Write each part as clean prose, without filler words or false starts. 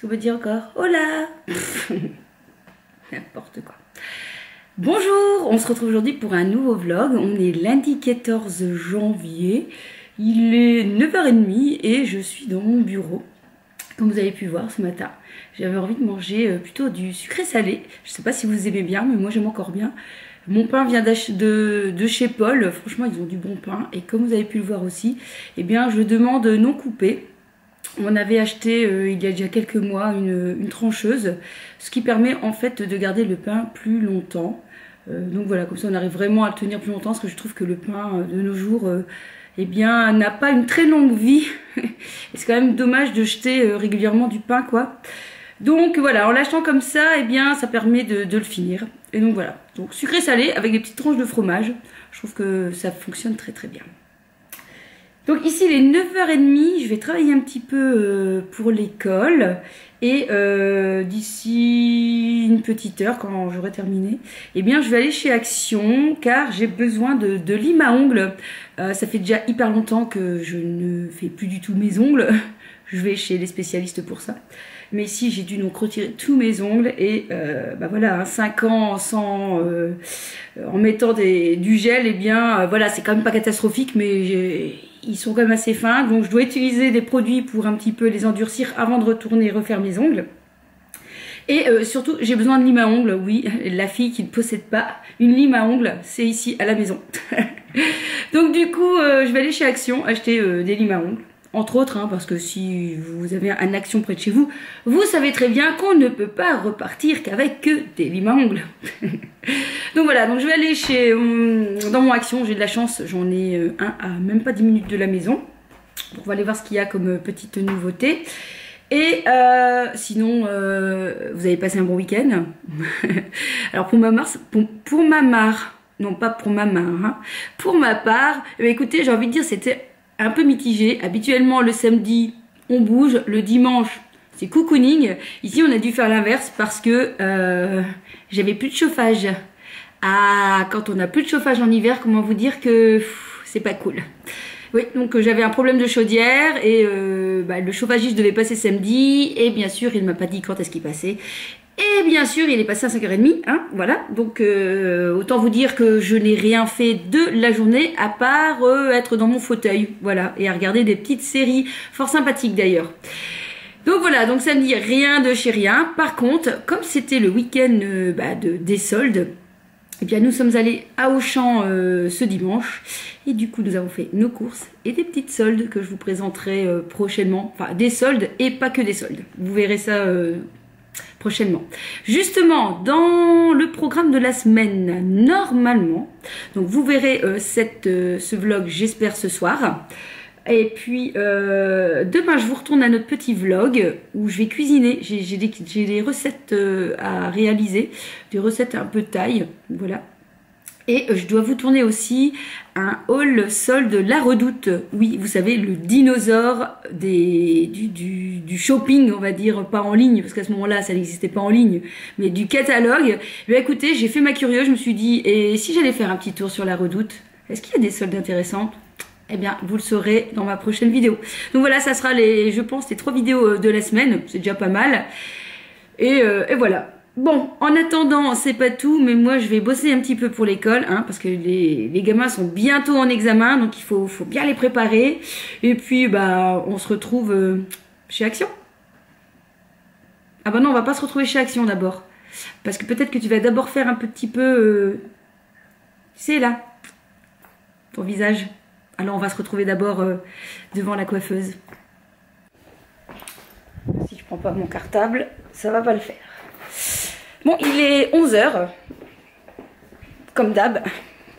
qu'on peut dire encore? Hola. N'importe quoi. Bonjour, on se retrouve aujourd'hui pour un nouveau vlog. On est lundi 14 janvier. Il est 9h30 et je suis dans mon bureau. Comme vous avez pu voir ce matin, j'avais envie de manger plutôt du sucré salé. Je ne sais pas si vous aimez bien, mais moi j'aime encore bien. Mon pain vient de chez Paul. Franchement, ils ont du bon pain. Et comme vous avez pu le voir aussi, eh bien, je demande non coupé. On avait acheté il y a déjà quelques mois une trancheuse, ce qui permet en fait de garder le pain plus longtemps. Donc voilà, comme ça on arrive vraiment à le tenir plus longtemps, parce que je trouve que le pain de nos jours eh bien, n'a pas une très longue vie. Et c'est quand même dommage de jeter régulièrement du pain, quoi. Donc voilà, en l'achetant comme ça, eh bien, ça permet de le finir. Et donc voilà, donc sucré salé avec des petites tranches de fromage. Je trouve que ça fonctionne très très bien. Donc ici il est 9h30, je vais travailler un petit peu pour l'école. Et d'ici une petite heure, quand j'aurai terminé, eh bien je vais aller chez Action car j'ai besoin de lime à ongles. Ça fait déjà hyper longtemps que je ne fais plus du tout mes ongles. Je vais chez les spécialistes pour ça. Mais ici j'ai dû donc retirer tous mes ongles et bah voilà, hein, 5 ans sans en mettant du gel, et bien voilà, c'est quand même pas catastrophique, mais ils sont quand même assez fins, donc je dois utiliser des produits pour un petit peu les endurcir avant de retourner refaire mes ongles. Et surtout j'ai besoin de lime à ongles, oui, la fille qui ne possède pas une lime à ongles, c'est ici à la maison. Donc du coup je vais aller chez Action acheter des limes à ongles. Entre autres, hein, parce que si vous avez un Action près de chez vous, vous savez très bien qu'on ne peut pas repartir qu'avec que des limes à ongles. Donc voilà, donc je vais aller dans mon Action, j'ai de la chance, j'en ai un à même pas 10 minutes de la maison. Donc on va aller voir ce qu'il y a comme petite nouveauté. Et sinon, vous avez passé un bon week-end. Alors pour ma part, écoutez, j'ai envie de dire, c'était un peu mitigé. Habituellement le samedi on bouge, le dimanche c'est cocooning. Ici on a dû faire l'inverse parce que j'avais plus de chauffage. Ah, quand on n'a plus de chauffage en hiver, comment vous dire que c'est pas cool. Oui, donc j'avais un problème de chaudière et le chauffagiste devait passer samedi et bien sûr il m'a pas dit quand est-ce qu'il passait. Et bien sûr, il est passé à 5h30, hein, voilà. Donc, autant vous dire que je n'ai rien fait de la journée à part être dans mon fauteuil, voilà, et à regarder des petites séries fort sympathiques d'ailleurs. Donc voilà, donc samedi, rien de chez rien. Par contre, comme c'était le week-end des soldes, eh bien nous sommes allés à Auchan ce dimanche. Et du coup, nous avons fait nos courses et des petites soldes que je vous présenterai prochainement. Enfin, des soldes et pas que des soldes. Vous verrez ça prochainement. Justement, dans le programme de la semaine, normalement, donc vous verrez ce vlog, j'espère, ce soir. Et puis, demain, je vous retourne à notre petit vlog où je vais cuisiner. J'ai des recettes à réaliser, des recettes un peu taille, voilà. Et je dois vous tourner aussi un haul solde La Redoute. Oui, vous savez, le dinosaure du shopping, on va dire, pas en ligne, parce qu'à ce moment-là, ça n'existait pas en ligne, mais du catalogue. Mais écoutez, j'ai fait ma curieuse, je me suis dit, et si j'allais faire un petit tour sur La Redoute, est-ce qu'il y a des soldes intéressants? Eh bien, vous le saurez dans ma prochaine vidéo. Donc voilà, ça sera je pense, les 3 vidéos de la semaine. C'est déjà pas mal. Et voilà. Bon, en attendant, c'est pas tout, mais moi je vais bosser un petit peu pour l'école, hein, parce que les gamins sont bientôt en examen, donc il faut bien les préparer. Et puis, on se retrouve chez Action. Ah bah non, on va pas se retrouver chez Action d'abord. Parce que peut-être que tu vas d'abord faire un petit peu... tu sais, là, ton visage. Alors on va se retrouver d'abord devant la coiffeuse. Si je prends pas mon cartable, ça va pas le faire. Bon, il est 11h. Comme d'hab.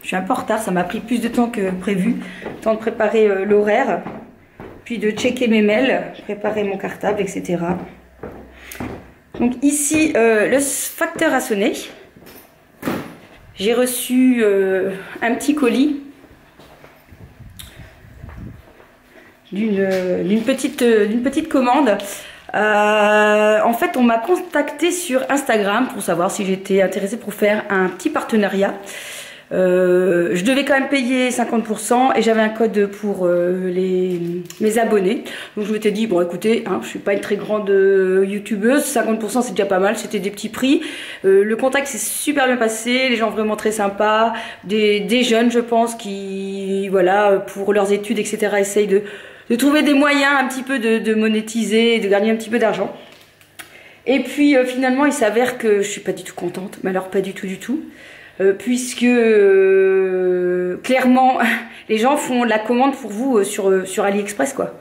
Je suis un peu en retard, ça m'a pris plus de temps que prévu. Temps de préparer l'horaire. Puis de checker mes mails, préparer mon cartable, etc. Donc ici, le facteur a sonné. J'ai reçu un petit colis d'une petite commande. En fait, on m'a contacté sur Instagram pour savoir si j'étais intéressée pour faire un petit partenariat. Je devais quand même payer 50% et j'avais un code pour mes abonnés. Donc je m'étais dit, bon écoutez, hein, je suis pas une très grande youtubeuse, 50% c'est déjà pas mal, c'était des petits prix. Le contact s'est super bien passé, les gens vraiment très sympas, des jeunes je pense qui, voilà, pour leurs études etc. essayent de trouver des moyens un petit peu de monétiser, de gagner un petit peu d'argent. Et puis finalement il s'avère que je suis pas du tout contente, mais alors pas du tout. Puisque clairement les gens font la commande pour vous sur AliExpress quoi.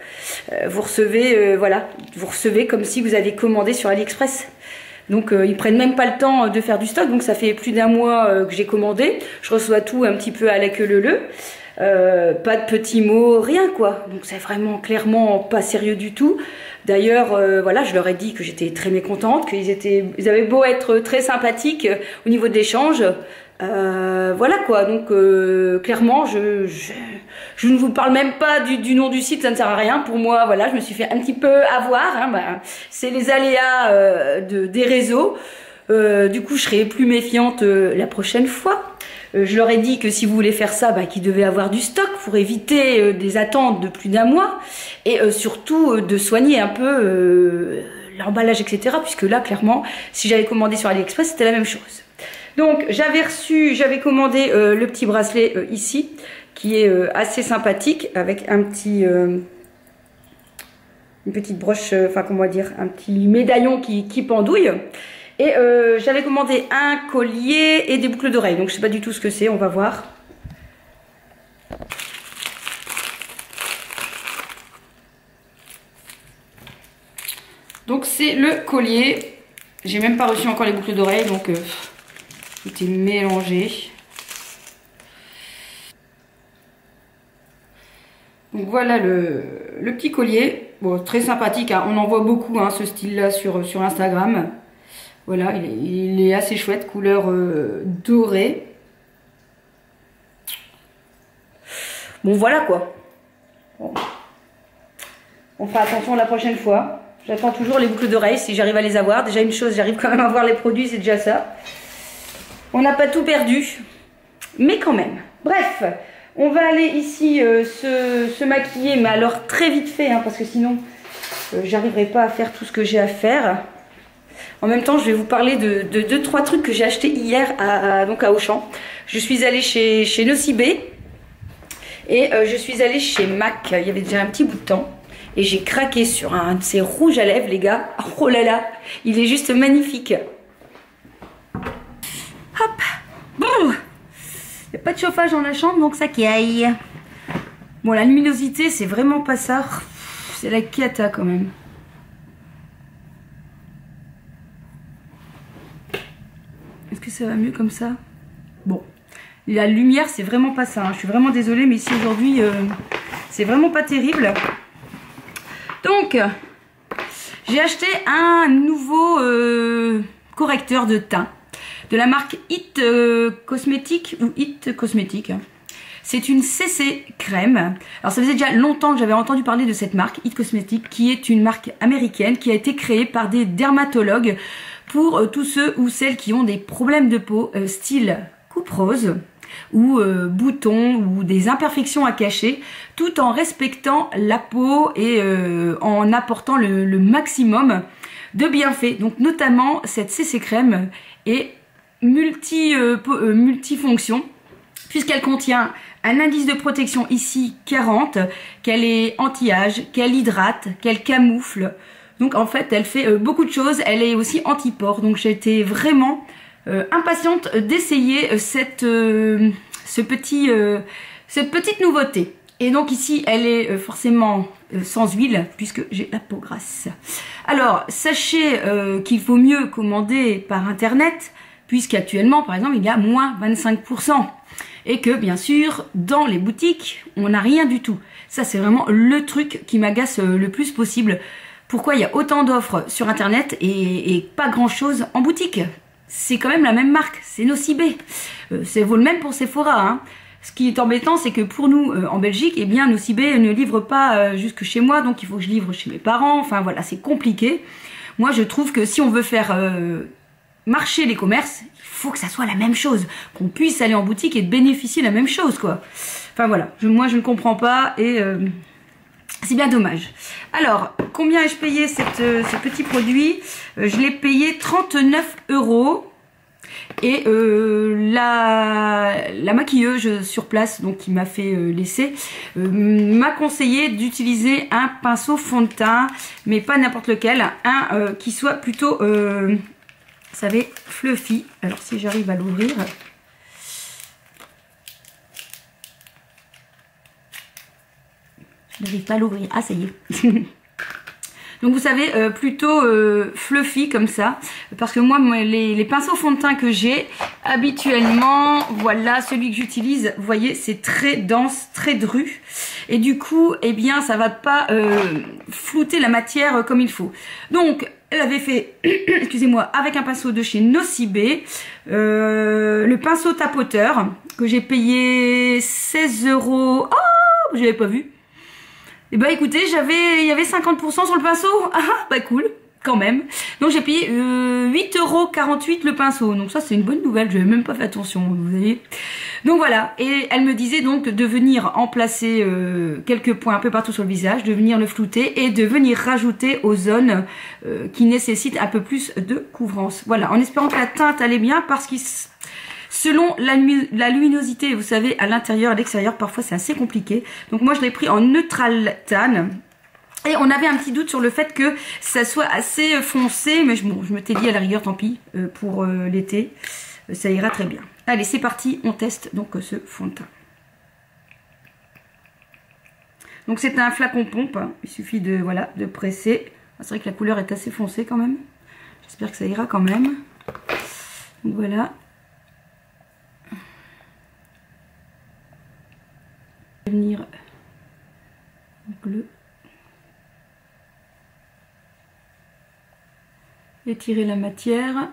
Vous recevez voilà, vous recevez comme si vous aviez commandé sur AliExpress. Donc ils prennent même pas le temps de faire du stock, donc ça fait plus d'un mois que j'ai commandé. Je reçois tout un petit peu à la queue leu. Pas de petits mots, rien quoi. Donc c'est vraiment clairement pas sérieux du tout. D'ailleurs, voilà, je leur ai dit que j'étais très mécontente, ils avaient beau être très sympathiques au niveau de l'échange. Voilà quoi, donc clairement je ne vous parle même pas du nom du site, ça ne sert à rien pour moi. Voilà, je me suis fait un petit peu avoir, hein, c'est les aléas des réseaux. Du coup je serai plus méfiante la prochaine fois. Je leur ai dit que si vous voulez faire ça, qu'ils devaient avoir du stock pour éviter des attentes de plus d'un mois et surtout de soigner un peu l'emballage etc. Puisque là clairement si j'avais commandé sur AliExpress c'était la même chose. Donc j'avais commandé le petit bracelet ici qui est assez sympathique avec un petit une petite broche, enfin comment dire, un petit médaillon qui pendouille. Et j'avais commandé un collier et des boucles d'oreilles. Donc je sais pas du tout ce que c'est, on va voir. Donc c'est le collier. J'ai même pas reçu encore les boucles d'oreilles, donc tout est mélangé. Donc voilà le petit collier. Bon, très sympathique, hein. On en voit beaucoup hein, ce style-là sur Instagram. Voilà, il est assez chouette, couleur dorée. Bon, voilà quoi. Bon. On fera attention la prochaine fois. J'attends toujours les boucles d'oreilles si j'arrive à les avoir. Déjà une chose, j'arrive quand même à voir les produits, c'est déjà ça. On n'a pas tout perdu, mais quand même. Bref, on va aller ici se maquiller, mais alors très vite fait, hein, parce que sinon, j'arriverai pas à faire tout ce que j'ai à faire. En même temps, je vais vous parler de 2-3 trucs que j'ai acheté hier donc à Auchan. Je suis allée chez Nocibé et je suis allée chez MAC. Il y avait déjà un petit bout de temps. Et j'ai craqué sur un de ces rouges à lèvres, les gars. Oh là là, il est juste magnifique. Hop. Bon. Il n'y a pas de chauffage dans la chambre, donc ça caille. Bon, la luminosité, c'est vraiment pas ça. C'est la cata quand même. Est-ce que ça va mieux comme ça? Bon, la lumière c'est vraiment pas ça, hein. Je suis vraiment désolée mais ici aujourd'hui c'est vraiment pas terrible. Donc j'ai acheté un nouveau correcteur de teint de la marque It Cosmétique ou It Cosmétique. C'est une CC crème. Alors ça faisait déjà longtemps que j'avais entendu parler de cette marque It Cosmétique qui est une marque américaine qui a été créée par des dermatologues pour tous ceux ou celles qui ont des problèmes de peau style coupe rose ou boutons ou des imperfections à cacher, tout en respectant la peau et en apportant le maximum de bienfaits. Donc notamment cette CC crème est multifonction puisqu'elle contient un indice de protection ici 40, qu'elle est anti-âge, qu'elle hydrate, qu'elle camoufle. Donc en fait elle fait beaucoup de choses, elle est aussi anti-pores. Donc j'ai été vraiment impatiente d'essayer cette petite nouveauté. Et donc ici elle est forcément sans huile puisque j'ai la peau grasse. Alors sachez qu'il faut mieux commander par internet puisqu'actuellement par exemple il y a moins 25%. Et que bien sûr dans les boutiques on n'a rien du tout. Ça c'est vraiment le truc qui m'agace le plus possible. Pourquoi il y a autant d'offres sur internet et pas grand chose en boutique? C'est quand même la même marque, c'est Nocibé. Ça vaut le même pour Sephora, hein. Ce qui est embêtant, c'est que pour nous en Belgique, eh bien Nocibé ne livre pas jusque chez moi, donc il faut que je livre chez mes parents. Enfin voilà, c'est compliqué. Moi je trouve que si on veut faire marcher les commerces, il faut que ça soit la même chose, qu'on puisse aller en boutique et bénéficier de la même chose, quoi. Enfin voilà, moi je ne comprends pas et c'est bien dommage. Alors, combien ai-je payé ce petit produit? Je l'ai payé 39 €. Et la maquilleuse sur place, donc qui m'a fait l'essai, m'a conseillé d'utiliser un pinceau fond de teint, mais pas n'importe lequel, un qui soit plutôt, vous savez, fluffy. Alors si j'arrive à l'ouvrir. Je n'arrive pas à l'ouvrir. Ah, ça y est. Donc vous savez, plutôt fluffy comme ça, parce que moi les pinceaux fond de teint que j'ai habituellement, voilà celui que j'utilise, vous voyez c'est très dense, très dru, et du coup eh bien ça va pas flouter la matière comme il faut. Donc elle avait fait, excusez-moi, avec un pinceau de chez Nocibé, le pinceau tapoteur que j'ai payé 16 €. Oh, je l'avais pas vu. Et bah écoutez, il y avait 50% sur le pinceau. Ah bah cool, quand même. Donc j'ai payé 8,48 € le pinceau. Donc ça c'est une bonne nouvelle, je n'avais même pas fait attention, vous voyez. Donc voilà, et elle me disait donc de venir en placer quelques points un peu partout sur le visage, de venir le flouter et de venir rajouter aux zones qui nécessitent un peu plus de couvrance. Voilà, en espérant que la teinte allait bien parce qu'il... Selon la luminosité, vous savez, à l'intérieur, à l'extérieur, parfois c'est assez compliqué. Donc moi je l'ai pris en neutral tan. Et on avait un petit doute sur le fait que ça soit assez foncé. Mais bon, je m'étais dit à la rigueur, tant pis, pour l'été, ça ira très bien. Allez, c'est parti, on teste donc ce fond de teint. Donc c'est un flacon pompe, hein. Il suffit de, voilà, de presser. C'est vrai que la couleur est assez foncée quand même. J'espère que ça ira quand même. Donc voilà. Venir bleu, étirer la matière,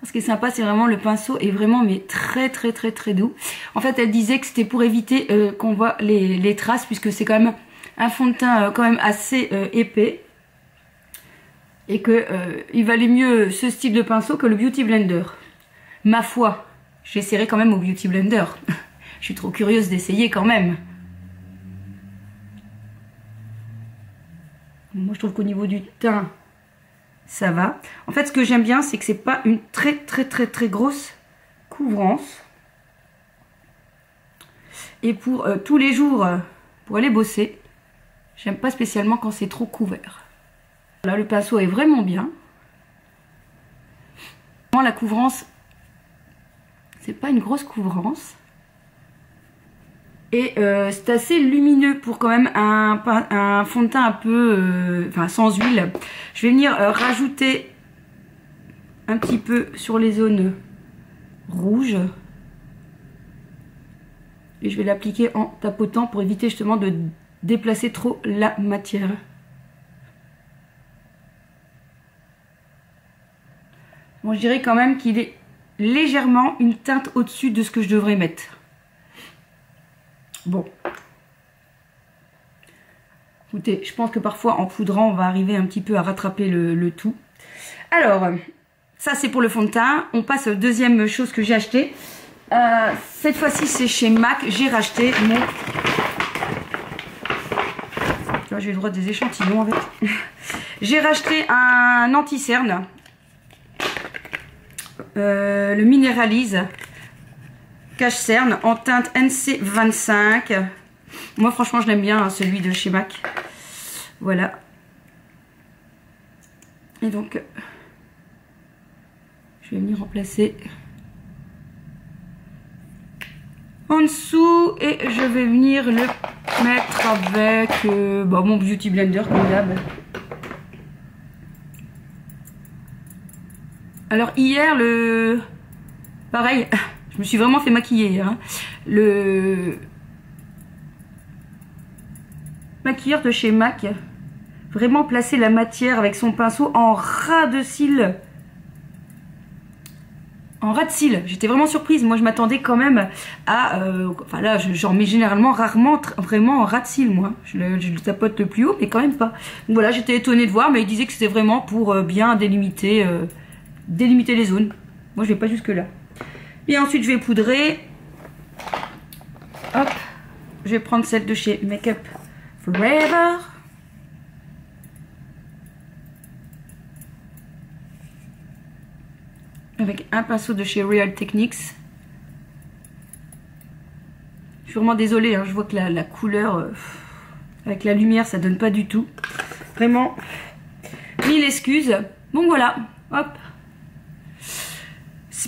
ce qui est sympa c'est vraiment le pinceau est vraiment mais très doux. En fait elle disait que c'était pour éviter qu'on voit les traces, puisque c'est quand même un fond de teint quand même assez épais, et que il valait mieux ce style de pinceau que le Beauty Blender. Ma foi, j'essaierai quand même au Beauty Blender. Je suis trop curieuse d'essayer quand même. Moi je trouve qu'au niveau du teint, ça va. En fait ce que j'aime bien c'est que c'est pas une très grosse couvrance. Et pour tous les jours, pour aller bosser, j'aime pas spécialement quand c'est trop couvert. Là le pinceau est vraiment bien. La couvrance, c'est pas une grosse couvrance. Et c'est assez lumineux pour quand même un fond de teint un peu, enfin sans huile. Je vais venir rajouter un petit peu sur les zones rouges. Et je vais l'appliquer en tapotant pour éviter justement de déplacer trop la matière. Bon, je dirais quand même qu'il est légèrement une teinte au-dessus de ce que je devrais mettre. Bon. Écoutez, je pense que parfois en poudrant, on va arriver un petit peu à rattraper le tout. Alors, ça c'est pour le fond de teint. On passe aux deuxième chose que j'ai acheté. Cette fois-ci, c'est chez MAC. J'ai racheté mon... Là, j'ai le droit des échantillons avec. J'ai racheté un anti-cerne. Le Minéralise cache cerne en teinte NC25. Moi franchement je l'aime bien, hein, celui de chez MAC. Voilà. Et donc je vais venir remplacer en dessous et je vais venir le mettre avec mon Beauty Blender comme d'hab. Alors hier, pareil, je me suis vraiment fait maquiller hier. Hein. Le maquilleur de chez MAC, vraiment placer la matière avec son pinceau en ras de cils. en ras de cils. J'étais vraiment surprise. Moi, je m'attendais quand même à... enfin là, j'en mets généralement rarement vraiment en ras de cils, moi. Je le tapote le plus haut, mais quand même pas. Donc voilà, j'étais étonnée de voir, mais il disait que c'était vraiment pour bien délimiter les zones. Moi, je vais pas jusque là. Et ensuite, je vais poudrer. Hop. Je vais prendre celle de chez Make Up Forever. Avec un pinceau de chez Real Techniques. Je suis vraiment désolée, hein, je vois que la couleur avec la lumière ça donne pas du tout. Vraiment, mille excuses. Donc voilà, hop.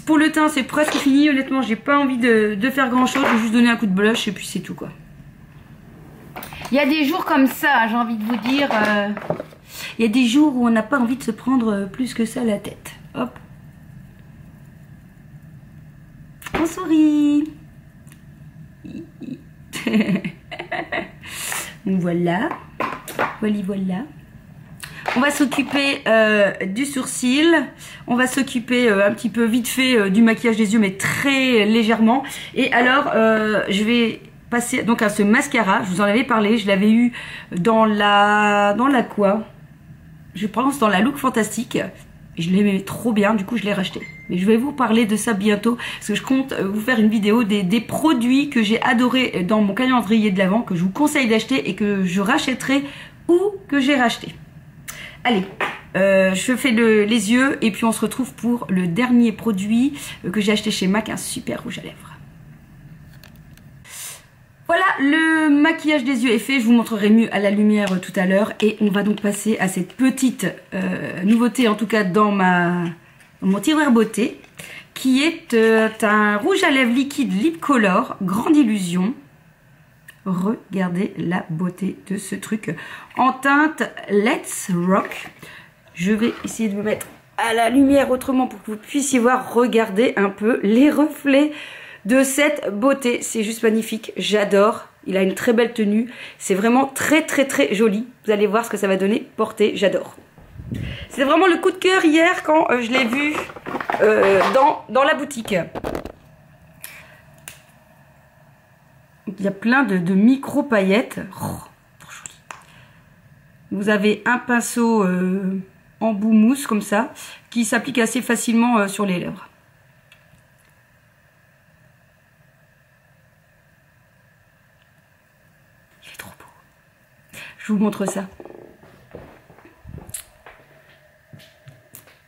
Pour le teint c'est presque fini, honnêtement j'ai pas envie de faire grand chose. Je vais juste donner un coup de blush et puis c'est tout quoi. Il y a des jours comme ça, j'ai envie de vous dire. Il y a des jours où on n'a pas envie de se prendre plus que ça la tête. Hop. On sourit. Voilà. Voilà. On va s'occuper du sourcil. On va s'occuper un petit peu vite fait du maquillage des yeux, mais très légèrement. Et alors, je vais passer donc à ce mascara. Je vous en avais parlé. Je l'avais eu dans la quoi? Je pense dans la Look Fantastique. Je l'aimais trop bien, du coup je l'ai racheté. Mais je vais vous parler de ça bientôt, parce que je compte vous faire une vidéo des produits que j'ai adorés dans mon calendrier de l'Avent, que je vous conseille d'acheter et que je rachèterai ou que j'ai racheté. Allez, je fais les yeux et puis on se retrouve pour le dernier produit que j'ai acheté chez MAC, un super rouge à lèvres. Voilà, le maquillage des yeux est fait, je vous montrerai mieux à la lumière tout à l'heure. Et on va donc passer à cette petite nouveauté, en tout cas dans mon tiroir beauté, qui est un rouge à lèvres liquide Lip Color, Grande Illusion. Regardez la beauté de ce truc en teinte Let's Rock. Je vais essayer de me mettre à la lumière autrement pour que vous puissiez voir, regardez un peu les reflets de cette beauté. C'est juste magnifique, j'adore. Il a une très belle tenue, c'est vraiment très très très joli. Vous allez voir ce que ça va donner porté, j'adore. C'est vraiment le coup de cœur hier quand je l'ai vu dans la boutique. Il y a plein de micro paillettes. Oh, trop joli. Vous avez un pinceau en bout mousse comme ça qui s'applique assez facilement sur les lèvres. Il est trop beau. Je vous montre ça.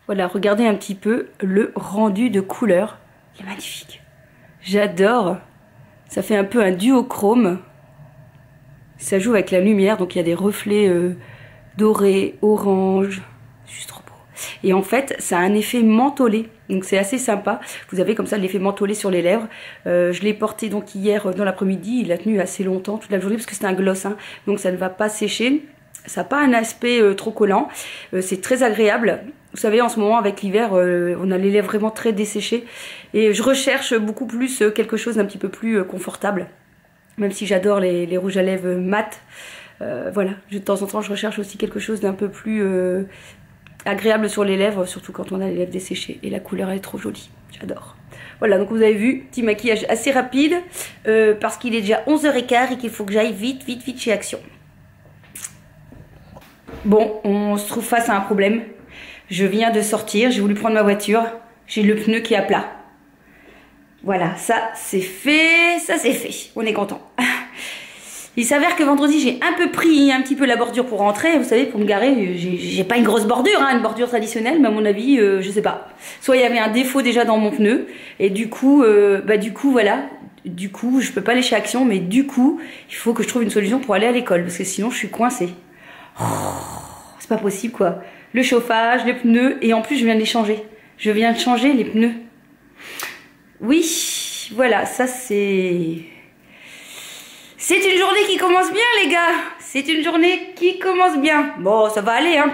Voilà, regardez un petit peu le rendu de couleur. Il est magnifique. J'adore. Ça fait un peu un duochrome. Ça joue avec la lumière, donc il y a des reflets dorés, orange. Juste trop beau. Et en fait, ça a un effet mentholé. Donc c'est assez sympa. Vous avez comme ça l'effet mentholé sur les lèvres. Je l'ai porté donc hier dans l'après-midi. Il a tenu assez longtemps, toute la journée, parce que c'est un gloss. Hein, donc ça ne va pas sécher. Ça n'a pas un aspect trop collant. C'est très agréable. Vous savez, en ce moment, avec l'hiver, on a les lèvres vraiment très desséchées. Et je recherche beaucoup plus quelque chose d'un petit peu plus confortable. Même si j'adore les rouges à lèvres mat. Voilà, de temps en temps, je recherche aussi quelque chose d'un peu plus agréable sur les lèvres. Surtout quand on a les lèvres desséchées. Et la couleur, elle est trop jolie. J'adore. Voilà, donc vous avez vu, petit maquillage assez rapide. Parce qu'il est déjà 11h15 et qu'il faut que j'aille vite chez Action. Bon, on se trouve face à un problème. Je viens de sortir, j'ai voulu prendre ma voiture, j'ai le pneu qui est à plat. Voilà, ça c'est fait, on est content. Il s'avère que vendredi j'ai un peu pris un petit peu la bordure pour rentrer, vous savez, pour me garer, j'ai pas une grosse bordure, hein, une bordure traditionnelle, mais à mon avis, je sais pas. Soit il y avait un défaut déjà dans mon pneu, et du coup, voilà, je peux pas aller chez Action, mais du coup, il faut que je trouve une solution pour aller à l'école, parce que sinon je suis coincée. Oh, c'est pas possible quoi. Le chauffage, les pneus, et en plus je viens de les changer. Je viens de changer les pneus. Oui, voilà, ça c'est... C'est une journée qui commence bien les gars. C'est une journée qui commence bien. Bon, ça va aller hein.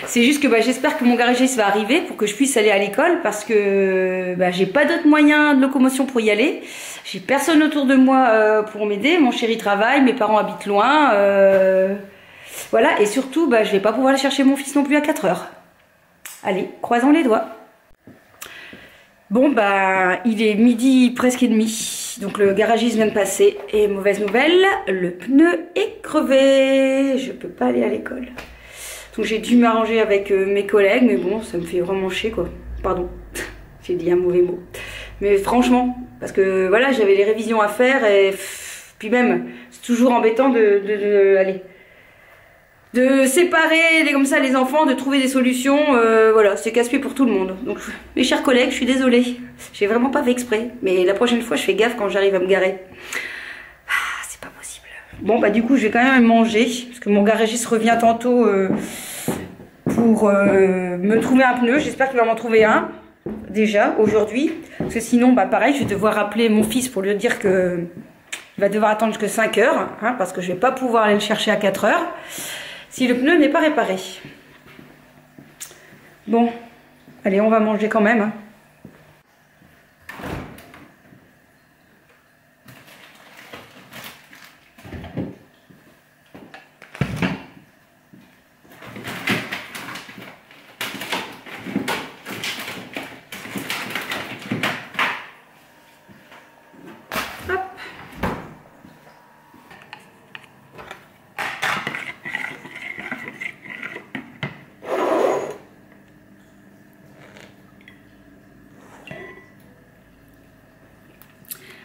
C'est juste que j'espère que mon garagiste va arriver pour que je puisse aller à l'école parce que j'ai pas d'autres moyens de locomotion pour y aller. J'ai personne autour de moi pour m'aider. Mon chéri travaille, mes parents habitent loin. Voilà, et surtout, je vais pas pouvoir aller chercher mon fils non plus à 4 heures. Allez, croisons les doigts. Bon bah il est midi presque et demi, donc le garagiste vient de passer et mauvaise nouvelle, le pneu est crevé, je peux pas aller à l'école. Donc j'ai dû m'arranger avec mes collègues, mais bon ça me fait vraiment chier quoi, pardon, j'ai dit un mauvais mot. Mais franchement, parce que voilà j'avais les révisions à faire et puis même c'est toujours embêtant de séparer comme ça les enfants, de trouver des solutions, voilà, c'est casse-pied pour tout le monde. Donc mes chers collègues, je suis désolée, j'ai vraiment pas fait exprès, mais la prochaine fois je fais gaffe quand j'arrive à me garer. Ah, c'est pas possible. Bon bah du coup je vais quand même manger, parce que mon garagiste revient tantôt pour me trouver un pneu, j'espère qu'il va m'en trouver un, déjà, aujourd'hui. Parce que sinon, bah pareil, je vais devoir appeler mon fils pour lui dire que il va devoir attendre jusqu'à 5 heures, hein, parce que je vais pas pouvoir aller le chercher à 4 heures. Si le pneu n'est pas réparé. Bon, allez, on va manger quand même. Hein.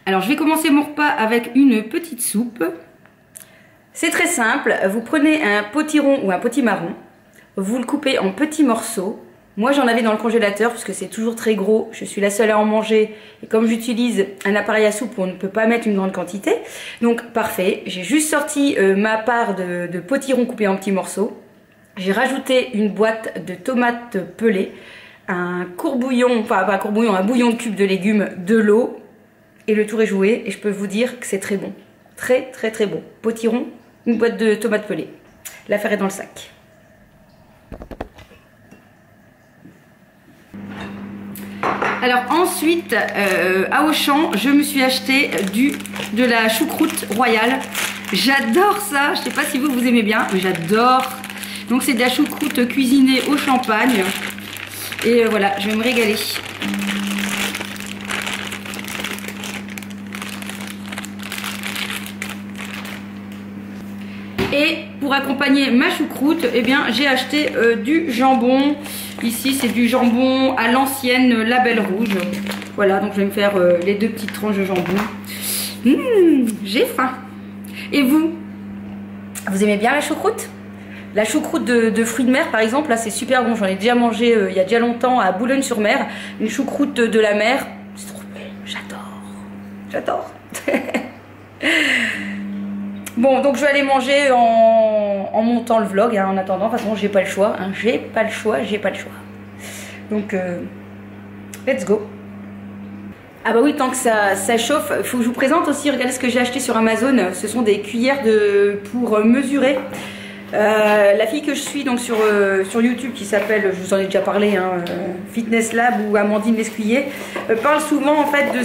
Alors je vais commencer mon repas avec une petite soupe. C'est très simple, vous prenez un potiron ou un potimarron, vous le coupez en petits morceaux. Moi j'en avais dans le congélateur parce que c'est toujours très gros, je suis la seule à en manger. Et comme j'utilise un appareil à soupe, on ne peut pas mettre une grande quantité. Donc parfait, j'ai juste sorti ma part de potiron coupé en petits morceaux. J'ai rajouté une boîte de tomates pelées, un courbouillon, enfin pas un courbouillon, un bouillon de cubes de légumes, de l'eau. Et le tour est joué et je peux vous dire que c'est très bon. Très très très bon. Potiron, une boîte de tomates pelées. L'affaire est dans le sac. Alors ensuite, à Auchan, je me suis acheté de la choucroute royale. J'adore ça. Je ne sais pas si vous aimez bien, mais j'adore. Donc c'est de la choucroute cuisinée au champagne. Et voilà, je vais me régaler. Et pour accompagner ma choucroute, eh bien, j'ai acheté du jambon. Ici, c'est du jambon à l'ancienne Label Rouge. Voilà, donc je vais me faire les 2 petites tranches de jambon. J'ai faim. Et vous aimez bien la choucroute? La choucroute de fruits de mer, par exemple, là, c'est super bon. J'en ai déjà mangé il y a déjà longtemps à Boulogne-sur-Mer. Une choucroute de la mer. C'est trop bon. J'adore. J'adore. Bon, donc je vais aller manger en montant le vlog, hein, en attendant. De toute façon, j'ai pas le choix. Hein, j'ai pas le choix. Donc, let's go. Ah bah oui, tant que ça chauffe, il faut que je vous présente aussi. Regardez ce que j'ai acheté sur Amazon. Ce sont des cuillères pour mesurer. La fille que je suis donc sur YouTube qui s'appelle, je vous en ai déjà parlé, hein, Fitness Lab ou Amandine Lescuyer, parle souvent en fait de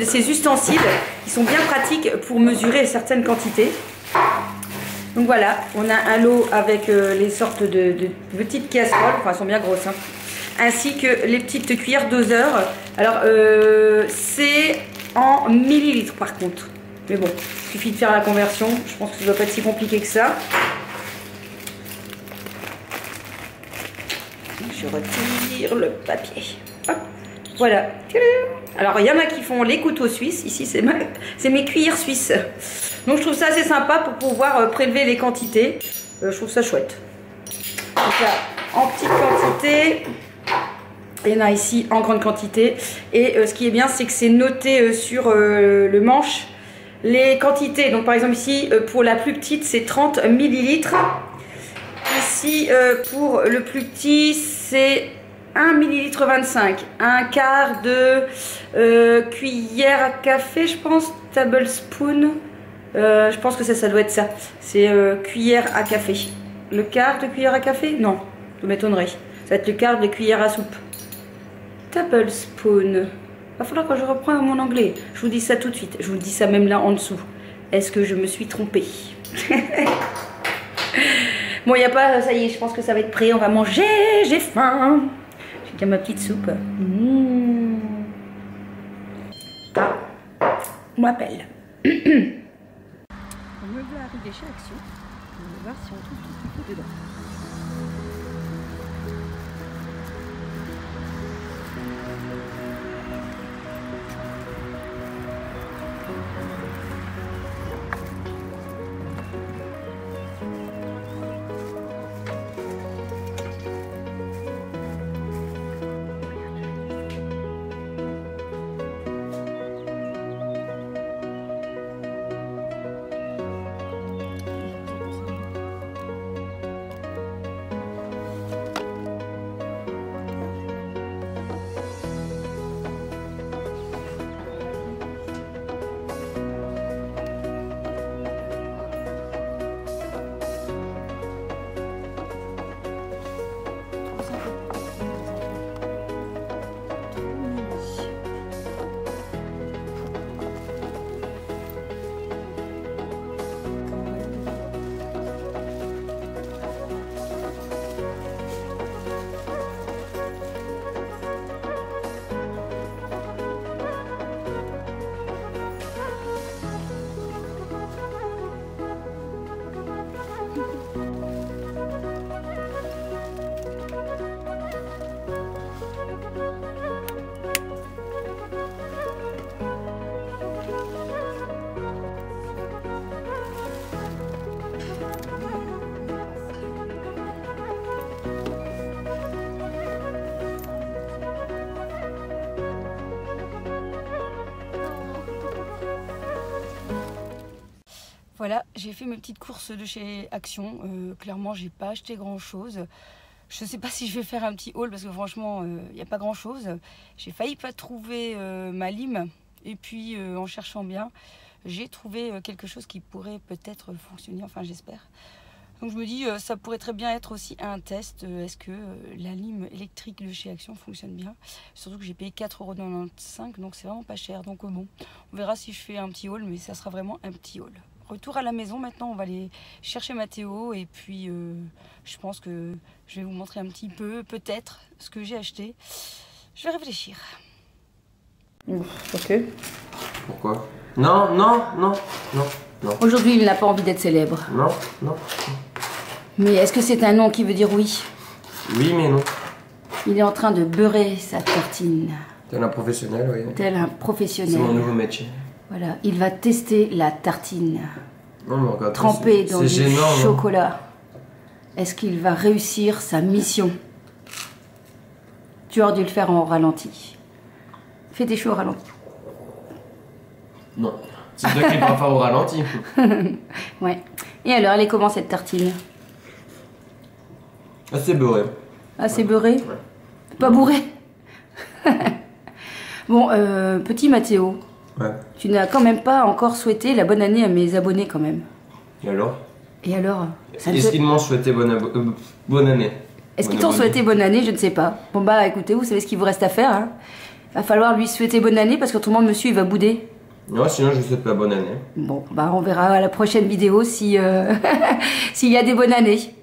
ces ustensiles qui sont bien pratiques pour mesurer certaines quantités. Donc voilà, on a un lot avec les sortes de petites casseroles, enfin elles sont bien grosses, hein, ainsi que les petites cuillères doseurs. Alors c'est en millilitres par contre. Mais bon, il suffit de faire la conversion. Je pense que ça ne doit pas être si compliqué que ça. Je retire le papier. Hop, voilà. Alors, il y en a qui font les couteaux suisses. Ici, c'est mes cuillères suisses. Donc, je trouve ça assez sympa pour pouvoir prélever les quantités. Je trouve ça chouette. Donc là, en petite quantité. Il y en a ici en grande quantité. Et ce qui est bien, c'est que c'est noté sur le manche les quantités. Donc par exemple ici pour la plus petite c'est 30 millilitres. Ici pour le plus petit c'est 1 millilitre 25. Un quart de cuillère à café, je pense, tablespoon. Je pense que ça doit être ça. C'est cuillère à café. Le quart de cuillère à café? Non, ça m'étonnerait. Ça va être le quart de cuillère à soupe. Tablespoon. Va falloir que je reprenne mon anglais. Je vous dis ça tout de suite. Je vous dis ça même là en dessous. Est-ce que je me suis trompée? Bon, il n'y a pas... Ça y est, je pense que ça va être prêt. On va manger. J'ai faim. J'ai ma petite soupe. Mmh. Ah, on m'appelle. On me veut arriver chez Action. On va voir si on trouve tout ce qu'il faut dedans. Voilà, j'ai fait mes petites courses de chez Action. Clairement, j'ai pas acheté grand chose. Je sais pas si je vais faire un petit haul parce que franchement, il n'y a pas grand chose. J'ai failli pas trouver ma lime. Et puis, en cherchant bien, j'ai trouvé quelque chose qui pourrait peut-être fonctionner. Enfin, j'espère. Donc, je me dis, ça pourrait très bien être aussi un test. Est-ce que la lime électrique de chez Action fonctionne bien? Surtout que j'ai payé 4,95 €, donc c'est vraiment pas cher. Donc, bon, on verra si je fais un petit haul, mais ça sera vraiment un petit haul. Retour à la maison, maintenant on va aller chercher Mathéo et puis je pense que je vais vous montrer un petit peu, peut-être, ce que j'ai acheté. Je vais réfléchir. Ok. Pourquoi? Non, non, non, non, non. Aujourd'hui, il n'a pas envie d'être célèbre. Non, non. Mais est-ce que c'est un non qui veut dire oui? Oui, mais non. Il est en train de beurrer sa tartine. Tel un professionnel, oui. Tel un professionnel. C'est mon nouveau métier. Voilà, il va tester la tartine. Non, mais regarde, trempée dans du gênant, chocolat. Est-ce qu'il va réussir sa mission? Tu aurais dû le faire en ralenti. Fais tes choux au ralenti. Non, c'est toi qui vas faire au ralenti. Ouais. Et alors, elle est comment cette tartine? Assez beurré. Assez beurré? Ouais. Pas bourré? Bon, petit Mathéo. Ouais. Tu n'as quand même pas encore souhaité la bonne année à mes abonnés quand même. Et alors? Et alors? Est-ce qu'ils m'ont souhaité bonne année? Est-ce qu'ils t'ont souhaité bonne année? Je ne sais pas. Bon bah écoutez, vous savez ce qu'il vous reste à faire. Hein. Va falloir lui souhaiter bonne année parce qu'autrement monsieur il va bouder. Non, sinon je ne souhaite pas bonne année. Bon, bah on verra à la prochaine vidéo si s'il y a des bonnes années.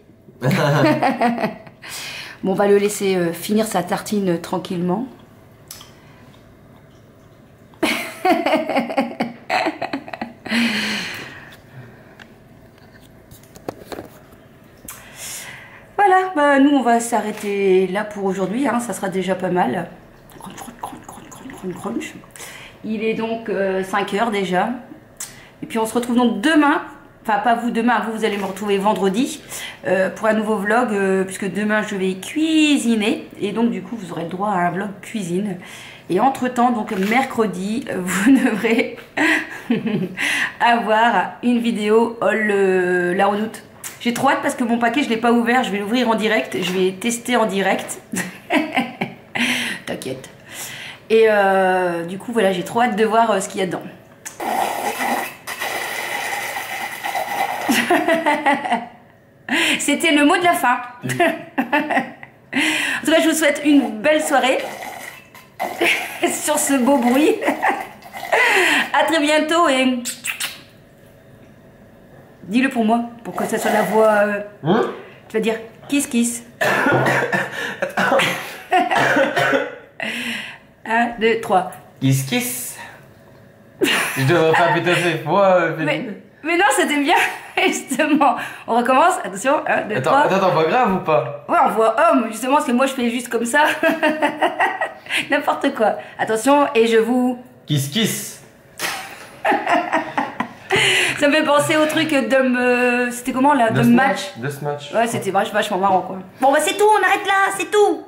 Bon, on va le laisser finir sa tartine tranquillement. Voilà, bah, nous on va s'arrêter là pour aujourd'hui, hein, ça sera déjà pas mal. Crunch. Il est donc 5 h déjà. Et puis on se retrouve donc demain, enfin pas vous demain, vous allez me retrouver vendredi pour un nouveau vlog, puisque demain je vais cuisiner. Et donc du coup vous aurez le droit à un vlog cuisine. Et entre temps, donc mercredi, vous devrez avoir une vidéo haul la redoute. J'ai trop hâte parce que mon paquet je ne l'ai pas ouvert, je vais l'ouvrir en direct, je vais tester en direct. T'inquiète. Et du coup voilà, j'ai trop hâte de voir ce qu'il y a dedans. C'était le mot de la fin. En tout cas, je vous souhaite une belle soirée sur ce beau bruit. À très bientôt et dis-le pour moi, pour que ça soit la voix. Tu vas dire kiss kiss. 2, 3. Kiss kiss. Je devrais faire plus à fait fois. Mais non, c'était bien, justement. On recommence, attention, 1, 2, 3. Attends, pas grave ou pas? Ouais, on voit homme, justement, parce que moi je fais juste comme ça. N'importe quoi. Attention, et je vous... Kiss kiss. Ça me fait penser au truc d'homme... C'était comment là? D'homme match. De ce match. Ouais, c'était vachement marrant quoi. Bon bah c'est tout, on arrête là, c'est tout.